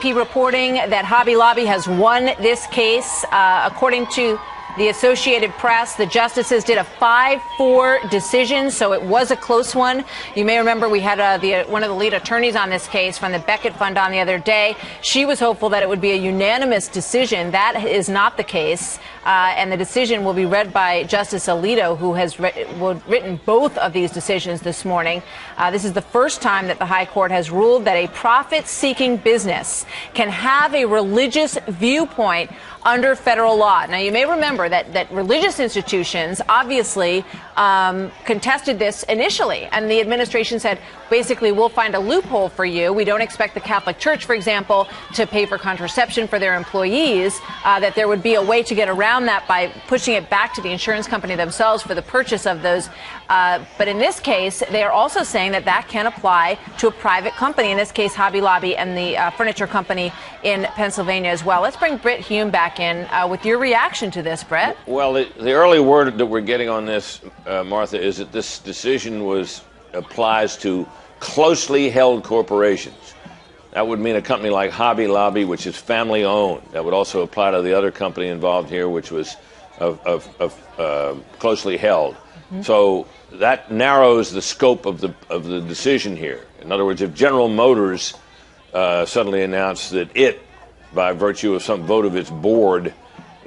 Reporting that Hobby Lobby has won this case. According to the Associated Press, the justices did a 5-4 decision, so it was a close one. You may remember we had one of the lead attorneys on this case from the Beckett Fund on the other day. She was hopeful that it would be a unanimous decision. That is not the case. And the decision will be read by Justice Alito, who has written both of these decisions this morning. This is the first time that the High Court has ruled that a profit-seeking business can have a religious viewpoint under federal law. Now, you may remember that religious institutions obviously contested this initially, and the administration said, basically, we'll find a loophole for you. We don't expect the Catholic Church, for example, to pay for contraception for their employees, that there would be a way to get around that by pushing it back to the insurance company themselves for the purchase of those. But in this case, they are also saying that that can apply to a private company, in this case, Hobby Lobby and the furniture company in Pennsylvania as well. Let's bring Britt Hume back in with your reaction to this, Britt. Well, the early word that we're getting on this, Martha, is that this decision applies to closely held corporations. That would mean a company like Hobby Lobby, which is family owned. That would also apply to the other company involved here, which was closely held. Mm-hmm. So that narrows the scope of the decision here. In other words, if General Motors suddenly announced that it, by virtue of some vote of its board,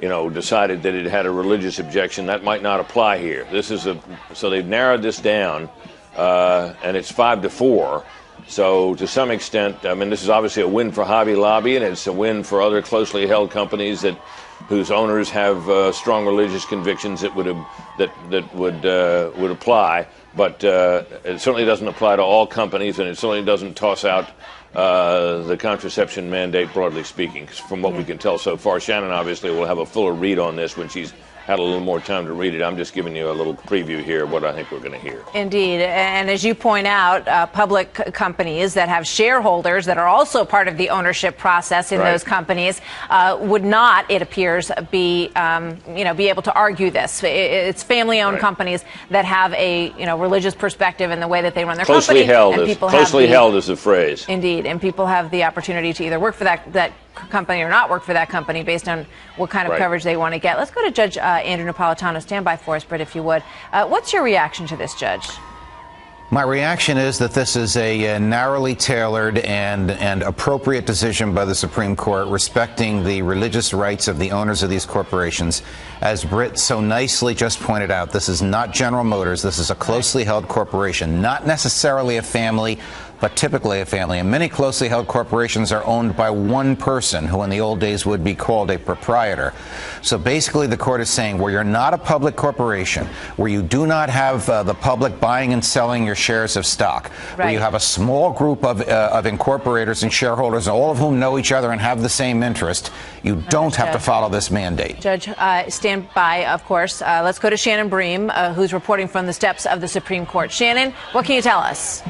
decided that it had a religious objection, that might not apply here. So they've narrowed this down, and it's 5-4. So to some extent, I mean, this is obviously a win for Hobby Lobby, and it's a win for other closely held companies whose owners have strong religious convictions that would apply. But it certainly doesn't apply to all companies, and it certainly doesn't toss out the contraception mandate, broadly speaking, from what we can tell so far. Shannon obviously will have a fuller read on this when she's had a little more time to read it. I'm just giving you a little preview here of what I think we're going to hear. Indeed. And as you point out, public companies that have shareholders that are also part of the ownership process in those companies would not, it appears, be able to argue this. It's family-owned companies that have a religious perspective in the way that they run their company. Closely held is the phrase. Indeed. And people have the opportunity to either work for that company or not work for that company based on what kind of coverage they want to get. Let's go to Judge Andrew Napolitano. Stand by for us, Britt, if you would. What's your reaction to this, Judge? My reaction is that this is a narrowly tailored and appropriate decision by the Supreme Court respecting the religious rights of the owners of these corporations. As Britt so nicely just pointed out, this is not General Motors. This is a closely held corporation, not necessarily a family, but typically a family. And many closely held corporations are owned by one person, who in the old days would be called a proprietor. So basically the court is saying, where you're not a public corporation, where you do not have the public buying and selling your shares of stock, where you have a small group of incorporators and shareholders, all of whom know each other and have the same interest, you don't have to follow this mandate. Judge, stand by, of course. Let's go to Shannon Bream, who's reporting from the steps of the Supreme Court. Shannon, what can you tell us?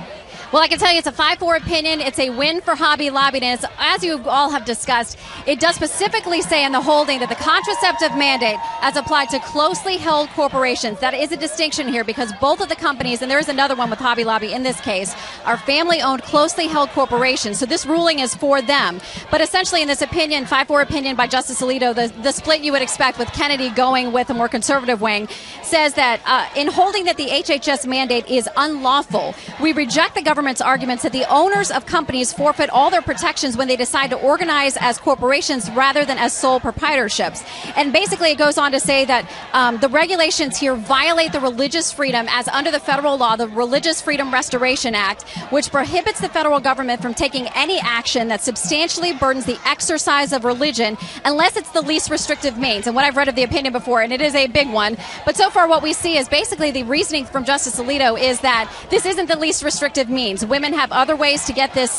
Well, I can tell you it's a 5-4 opinion. It's a win for Hobby Lobby. And as you all have discussed, it does specifically say in the holding that the contraceptive mandate as applied to closely held corporations. That is a distinction here because both of the companies, and there is another one with Hobby Lobby in this case, are family-owned, closely held corporations. So this ruling is for them. But essentially in this opinion, 5-4 opinion by Justice Alito, the split you would expect with Kennedy going with a more conservative wing, says that in holding that the HHS mandate is unlawful, we reject the government's arguments that the owners of companies forfeit all their protections when they decide to organize as corporations rather than as sole proprietorships. And basically it goes on to say that the regulations here violate the religious freedom as under the federal law, the Religious Freedom Restoration Act, which prohibits the federal government from taking any action that substantially burdens the exercise of religion unless it's the least restrictive means. And what I've read of the opinion before, and it is a big one, but so far what we see is basically the reasoning from Justice Alito is that this isn't the least restrictive means. Women have other ways to get this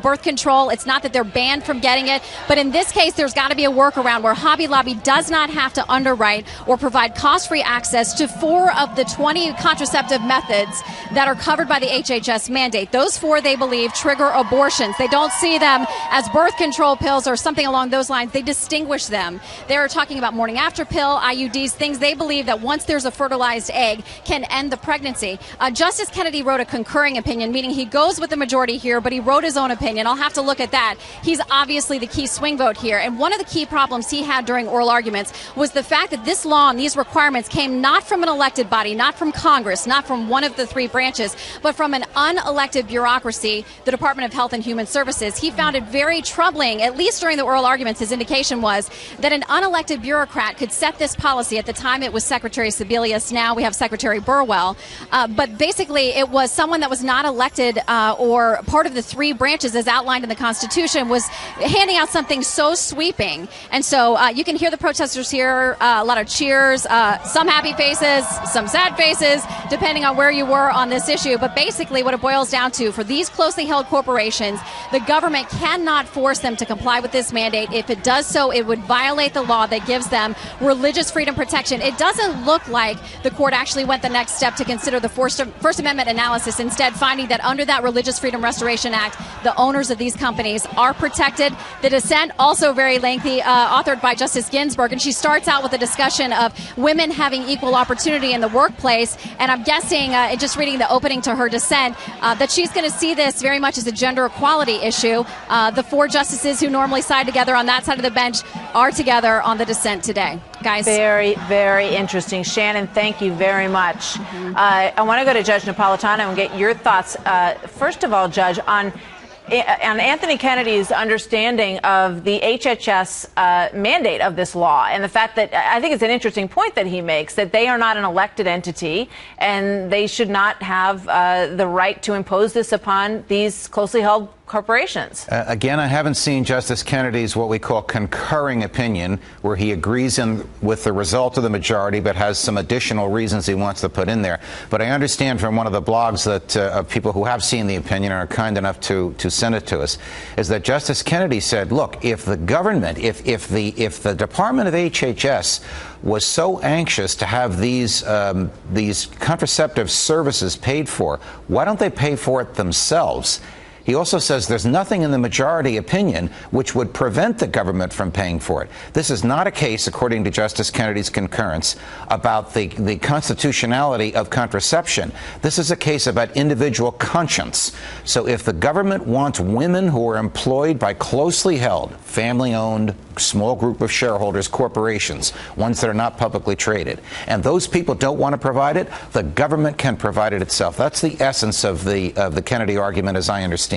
birth control. It's not that they're banned from getting it, but in this case, there's got to be a workaround where Hobby Lobby does not have to underwrite or provide cost-free access to 4 of the 20 contraceptive methods that are covered by the HHS mandate. Those 4, they believe, trigger abortions. They don't see them as birth control pills or something along those lines. They distinguish them. They're talking about morning after pill, IUDs, things they believe that once there's a fertilized egg can end the pregnancy. Justice Kennedy wrote a concurring opinion, meaning He goes with the majority here, but he wrote his own opinion. I'll have to look at that. He's obviously the key swing vote here. And one of the key problems he had during oral arguments was the fact that this law and these requirements came not from an elected body, not from Congress, not from one of the three branches, but from an unelected bureaucracy, the Department of Health and Human Services. He found it very troubling, at least during the oral arguments. His indication was that an unelected bureaucrat could set this policy. At the time, it was Secretary Sebelius. Now we have Secretary Burwell. But basically, it was someone that was not elected or part of the three branches as outlined in the Constitution was handing out something so sweeping. And so you can hear the protesters here, a lot of cheers, some happy faces, some sad faces, depending on where you were on this issue. But basically what it boils down to, for these closely held corporations, the government cannot force them to comply with this mandate. If it does so, it would violate the law that gives them religious freedom protection. It doesn't look like the court actually went the next step to consider the First Amendment analysis, instead finding that under that Religious Freedom Restoration Act, the owners of these companies are protected. The dissent, also very lengthy, authored by Justice Ginsburg, and she starts out with a discussion of women having equal opportunity in the workplace. And I'm guessing, just reading the opening to her dissent, that she's going to see this very much as a gender equality issue. The four justices who normally side together on that side of the bench are together on the dissent today. Guys. Very, very interesting. Shannon, thank you very much. I want to go to Judge Napolitano and get your thoughts. First of all, Judge, on Anthony Kennedy's understanding of the HHS mandate of this law, and the fact that I think it's an interesting point that he makes, that they are not an elected entity and they should not have the right to impose this upon these closely held corporations. Again, I haven't seen Justice Kennedy's what we call concurring opinion, where he agrees with the result of the majority but has some additional reasons he wants to put in there. But I understand from one of the blogs that of people who have seen the opinion and are kind enough to send it to us, is that Justice Kennedy said, look, if the government, if the Department of HHS was so anxious to have these contraceptive services paid for, why don't they pay for it themselves? He also says there's nothing in the majority opinion which would prevent the government from paying for it. This is not a case, according to Justice Kennedy's concurrence, about the constitutionality of contraception. This is a case about individual conscience. So if the government wants women who are employed by closely held, family-owned, small group of shareholders, corporations, ones that are not publicly traded, and those people don't want to provide it, the government can provide it itself. That's the essence of the Kennedy argument, as I understand it.